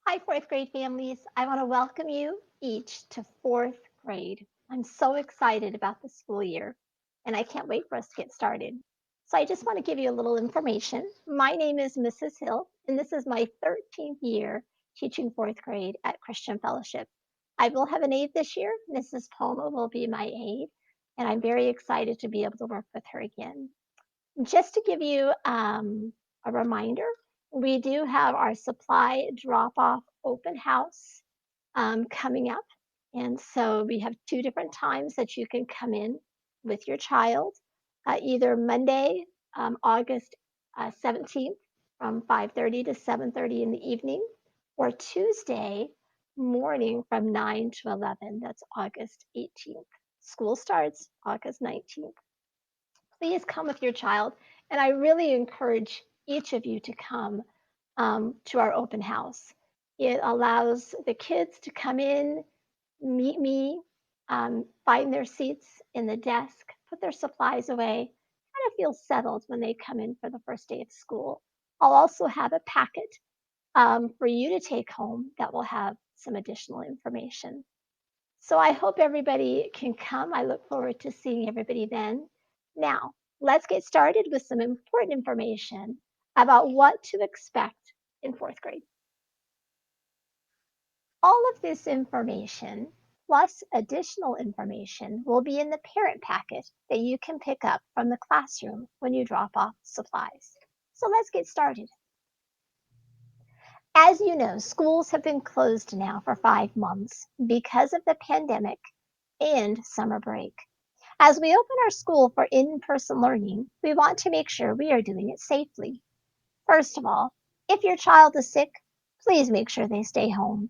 Hi, fourth grade families. I want to welcome you each to fourth grade. I'm so excited about the school year, and I can't wait for us to get started. So, I just want to give you a little information. My name is Mrs. Hill, and this is my 13th year teaching fourth grade at Christian Fellowship. I will have an aide this year. Mrs. Poma will be my aide, and I'm very excited to be able to work with her again. Just to give you a reminder, we do have our supply drop off open house coming up. And so we have two different times that you can come in with your child, either Monday, August 17th from 5:30 to 7:30 in the evening, or Tuesday morning from 9 to 11. That's August 18th. School starts August 19th. Please come with your child. And I really encourage each of you to come to our open house. It allows the kids to come in, meet me, find their seats in the desk, put their supplies away, kind of feel settled when they come in for the first day of school. I'll also have a packet for you to take home that will have some additional information. So I hope everybody can come. I look forward to seeing everybody then. Now, let's get started with some important information about what to expect in fourth grade. All of this information, plus additional information, will be in the parent packet that you can pick up from the classroom when you drop off supplies. So let's get started. As you know, schools have been closed now for 5 months because of the pandemic and summer break. As we open our school for in person learning, we want to make sure we are doing it safely. First of all, if your child is sick, please make sure they stay home.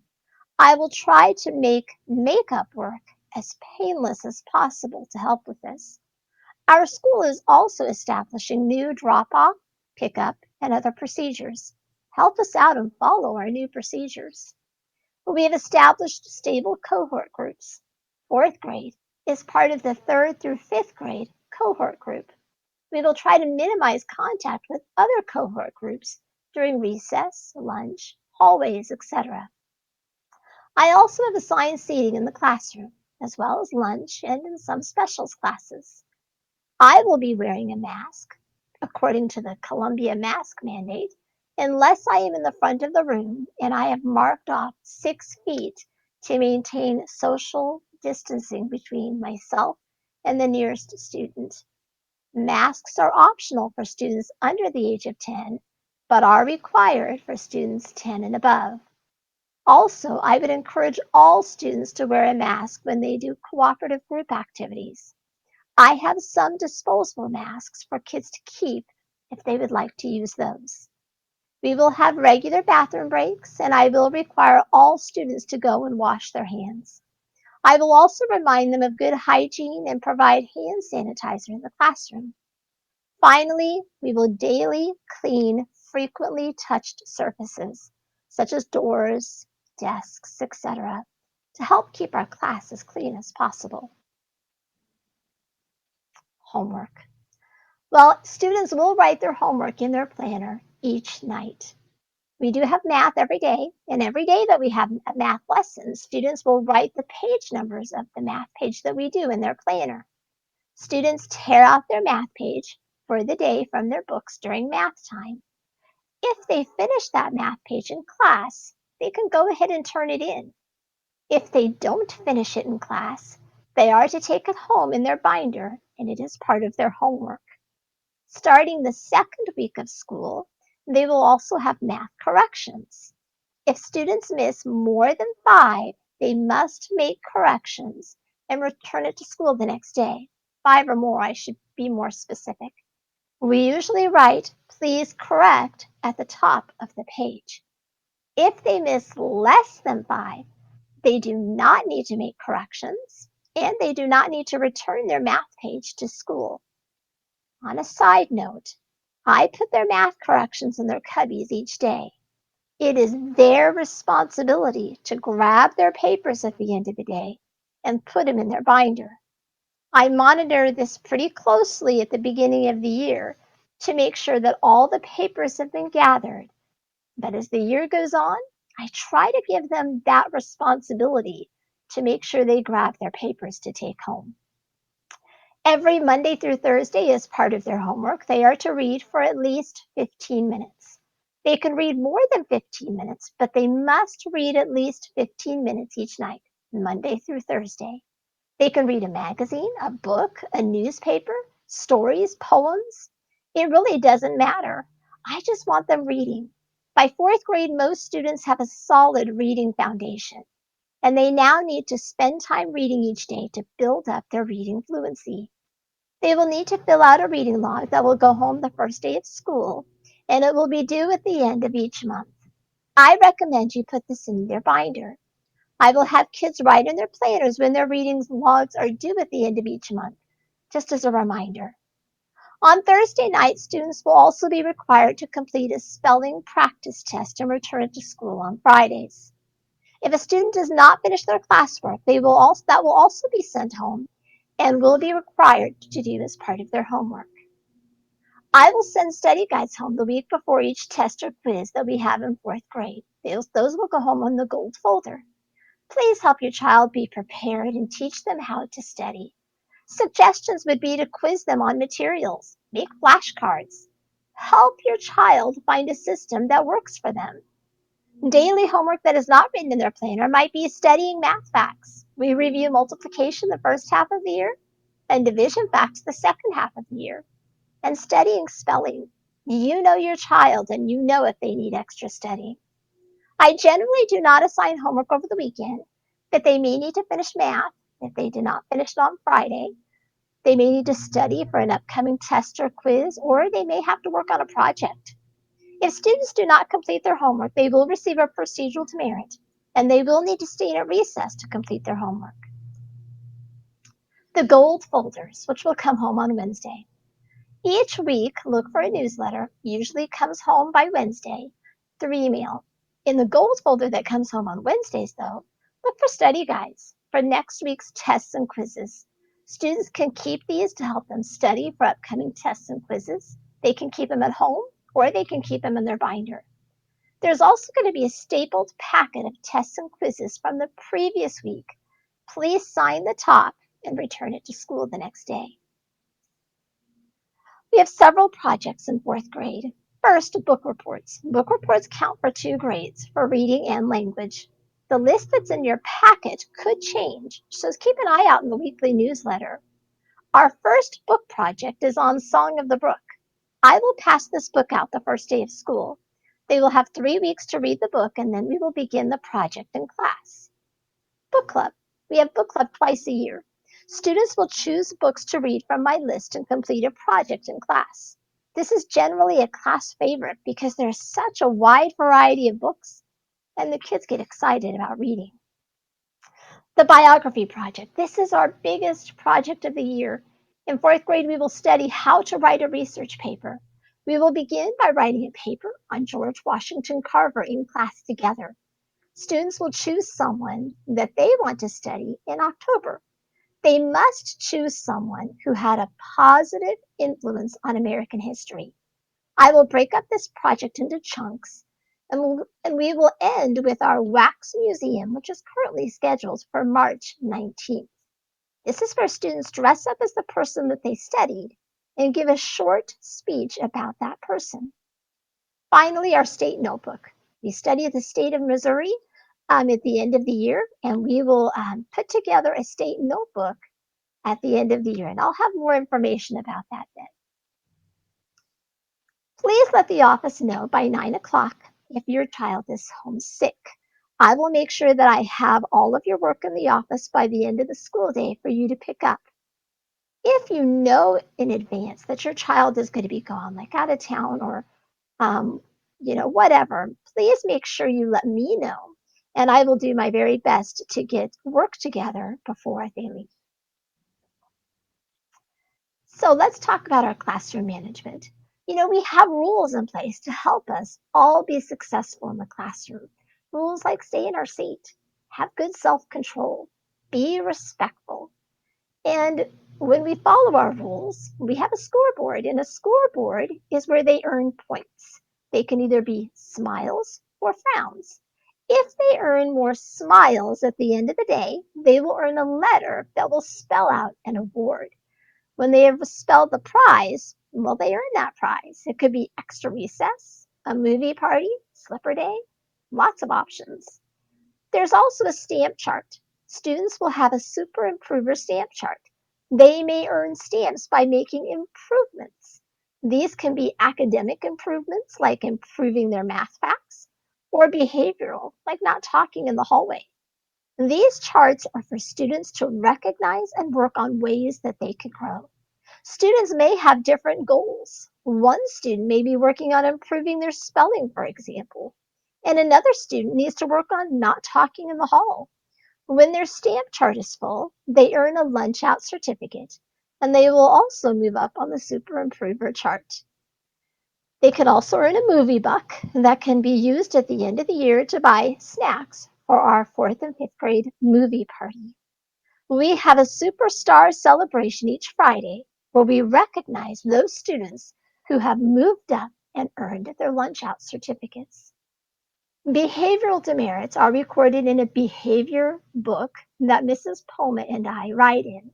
I will try to make makeup work as painless as possible to help with this. Our school is also establishing new drop off, pickup, and other procedures. Help us out and follow our new procedures. We have established stable cohort groups. Fourth grade is part of the third through fifth grade cohort group. We will try to minimize contact with other cohort groups during recess, lunch, hallways, etc. I also have assigned seating in the classroom, as well as lunch and in some specials classes. I will be wearing a mask, according to the Columbia mask mandate, unless I am in the front of the room and I have marked off 6 feet to maintain social distancing between myself and the nearest student. Masks are optional for students under the age of 10, but are required for students 10 and above. Also, I would encourage all students to wear a mask when they do cooperative group activities. I have some disposable masks for kids to keep if they would like to use those. We will have regular bathroom breaks, and I will require all students to go and wash their hands. I will also remind them of good hygiene and provide hand sanitizer in the classroom. Finally, we will daily clean frequently touched surfaces, such as doors, desks, etc., to help keep our class as clean as possible. Homework. Well, students will write their homework in their planner each night. We do have math every day, and every day that we have a math lesson, students will write the page numbers of the math page that we do in their planner. Students tear out their math page for the day from their books during math time. If they finish that math page in class, they can go ahead and turn it in. If they don't finish it in class, they are to take it home in their binder, and it is part of their homework. Starting the second week of school, they will also have math corrections. If students miss more than 5, they must make corrections and return it to school the next day. 5 or more, I should be more specific. We usually write, please correct, at the top of the page. If they miss less than 5, they do not need to make corrections, and they do not need to return their math page to school. On a side note, I put their math corrections in their cubbies each day. It is their responsibility to grab their papers at the end of the day and put them in their binder. I monitor this pretty closely at the beginning of the year to make sure that all the papers have been gathered. But as the year goes on, I try to give them that responsibility to make sure they grab their papers to take home. Every Monday through Thursday, as part of their homework, they are to read for at least 15 minutes. They can read more than 15 minutes, but they must read at least 15 minutes each night, Monday through Thursday. They can read a magazine, a book, a newspaper, stories, poems. It really doesn't matter. I just want them reading. By fourth grade, most students have a solid reading foundation, and they now need to spend time reading each day to build up their reading fluency. They will need to fill out a reading log that will go home the first day of school, and it will be due at the end of each month. I recommend you put this in their binder. I will have kids write in their planners when their reading logs are due at the end of each month, just as a reminder. On Thursday night, students will also be required to complete a spelling practice test and return to school on Fridays. If a student does not finish their classwork, that will also be sent home and will be required to do as part of their homework. I will send study guides home the week before each test or quiz that we have in fourth grade. Those will go home on the gold folder. Please help your child be prepared and teach them how to study. Suggestions would be to quiz them on materials, make flashcards. Help your child find a system that works for them. Daily homework that is not written in their planner might be studying math facts. We review multiplication the first half of the year and division facts the second half of the year, and studying spelling. You know your child and you know if they need extra study. I generally do not assign homework over the weekend, but they may need to finish math if they did not finish it on Friday. They may need to study for an upcoming test or quiz, or they may have to work on a project. If students do not complete their homework, they will receive a procedural demerit, and they will need to stay in at recess to complete their homework. The gold folders, which will come home on Wednesday. Each week, look for a newsletter, usually comes home by Wednesday, through email. In the gold folder that comes home on Wednesdays, though, look for study guides for next week's tests and quizzes. Students can keep these to help them study for upcoming tests and quizzes. They can keep them at home, or they can keep them in their binder. There's also going to be a stapled packet of tests and quizzes from the previous week. Please sign the top and return it to school the next day. We have several projects in fourth grade. First, book reports. Book reports count for 2 grades, for reading and language. The list that's in your packet could change, so keep an eye out in the weekly newsletter. Our first book project is on Song of the Brook. I will pass this book out the first day of school. They will have 3 weeks to read the book, and then we will begin the project in class. Book club. We have book club twice a year. Students will choose books to read from my list and complete a project in class. This is generally a class favorite because there's such a wide variety of books, and the kids get excited about reading. The biography project. This is our biggest project of the year. In fourth grade, we will study how to write a research paper. We will begin by writing a paper on George Washington Carver in class together. Students will choose someone that they want to study in October. They must choose someone who had a positive influence on American history. I will break up this project into chunks, and we will end with our wax museum, which is currently scheduled for March 19th. This is where students dress up as the person that they studied and give a short speech about that person. Finally, our state notebook. We study the state of Missouri at the end of the year, and we will put together a state notebook at the end of the year, and I'll have more information about that then. Please let the office know by 9 o'clock if your child is homesick. I will make sure that I have all of your work in the office by the end of the school day for you to pick up. If you know in advance that your child is going to be gone, like out of town or um, whatever, please make sure you let me know, and I will do my very best to get work together before they leave. So let's talk about our classroom management. We have rules in place to help us all be successful in the classroom. Rules like stay in our seat, have good self-control, be respectful. And when we follow our rules, we have a scoreboard, and a scoreboard is where they earn points. They can either be smiles or frowns. If they earn more smiles at the end of the day, they will earn a letter that will spell out an award. When they have spelled the prize, well, they earn that prize. It could be extra recess, a movie party, slipper day, lots of options. There's also a stamp chart. Students will have a super improver stamp chart. They may earn stamps by making improvements. These can be academic improvements, like improving their math facts, or behavioral, like not talking in the hallway. These charts are for students to recognize and work on ways that they can grow. Students may have different goals. One student may be working on improving their spelling, for example, and another student needs to work on not talking in the hall. When their stamp chart is full, they earn a lunch out certificate, and they will also move up on the super improver chart. They can also earn a movie buck that can be used at the end of the year to buy snacks for our fourth and fifth grade movie party. We have a superstar celebration each Friday where we recognize those students who have moved up and earned their lunch out certificates. Behavioral demerits are recorded in a behavior book that Mrs. Poma and I write in.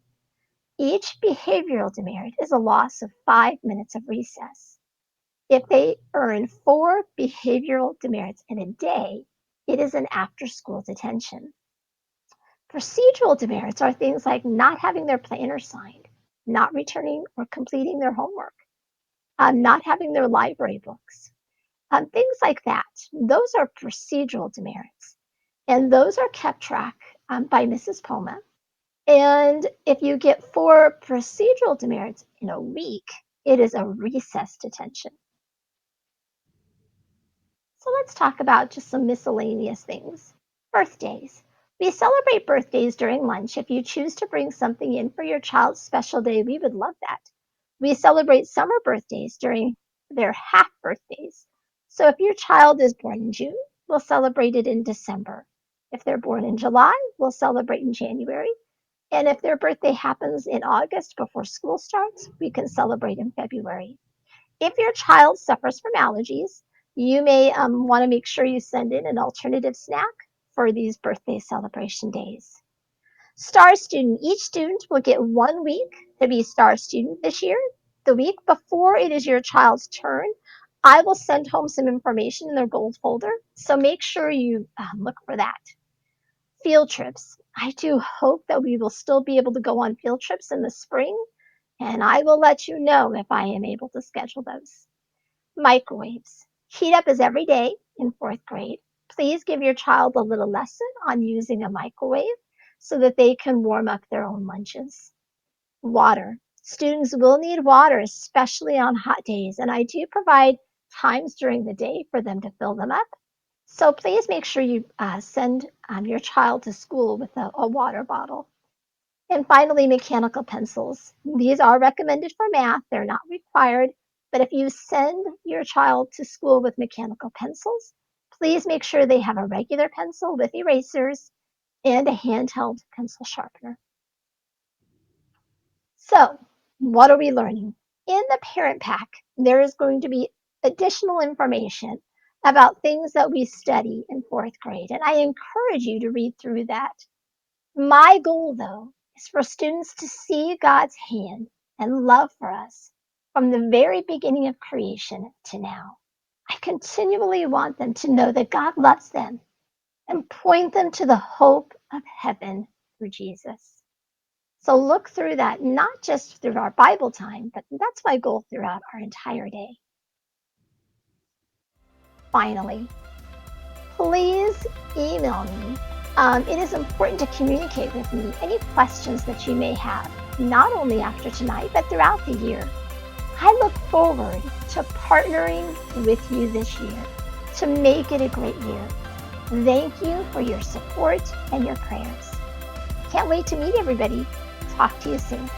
Each behavioral demerit is a loss of 5 minutes of recess. If they earn 4 behavioral demerits in a day, it is an after-school detention. Procedural demerits are things like not having their planner signed, not returning or completing their homework, not having their library books, things like that. Those are procedural demerits, and those are kept track by Mrs. Poma. And if you get 4 procedural demerits in a week, it is a recess detention. So let's talk about just some miscellaneous things. Birthdays. We celebrate birthdays during lunch. If you choose to bring something in for your child's special day, we would love that. We celebrate summer birthdays during their half birthdays. So if your child is born in June, we'll celebrate it in December. If they're born in July, we'll celebrate in January. And if their birthday happens in August before school starts, we can celebrate in February. If your child suffers from allergies, you may want to make sure you send in an alternative snack for these birthday celebration days. Star student. Each student will get 1 week to be star student this year. The week before it is your child's turn, I will send home some information in their gold folder, so make sure you look for that. Field trips. I do hope that we will still be able to go on field trips in the spring, and I will let you know if I am able to schedule those. Microwaves. Heat up is every day in fourth grade. Please give your child a little lesson on using a microwave so that they can warm up their own lunches. Water. Students will need water, especially on hot days, and I do provide times during the day for them to fill them up. So please make sure you send your child to school with a water bottle. And finally, mechanical pencils. These are recommended for math. They're not required. But if you send your child to school with mechanical pencils, please make sure they have a regular pencil with erasers and a handheld pencil sharpener. So, what are we learning? In the parent pack, there is going to be additional information about things that we study in fourth grade. And I encourage you to read through that. My goal, though, is for students to see God's hand and love for us from the very beginning of creation to now. I continually want them to know that God loves them and point them to the hope of heaven through Jesus. So look through that, not just through our Bible time, but that's my goal throughout our entire day. Finally, please email me. It is important to communicate with me any questions that you may have, not only after tonight, but throughout the year. I look forward to partnering with you this year to make it a great year. Thank you for your support and your prayers. Can't wait to meet everybody. Talk to you soon.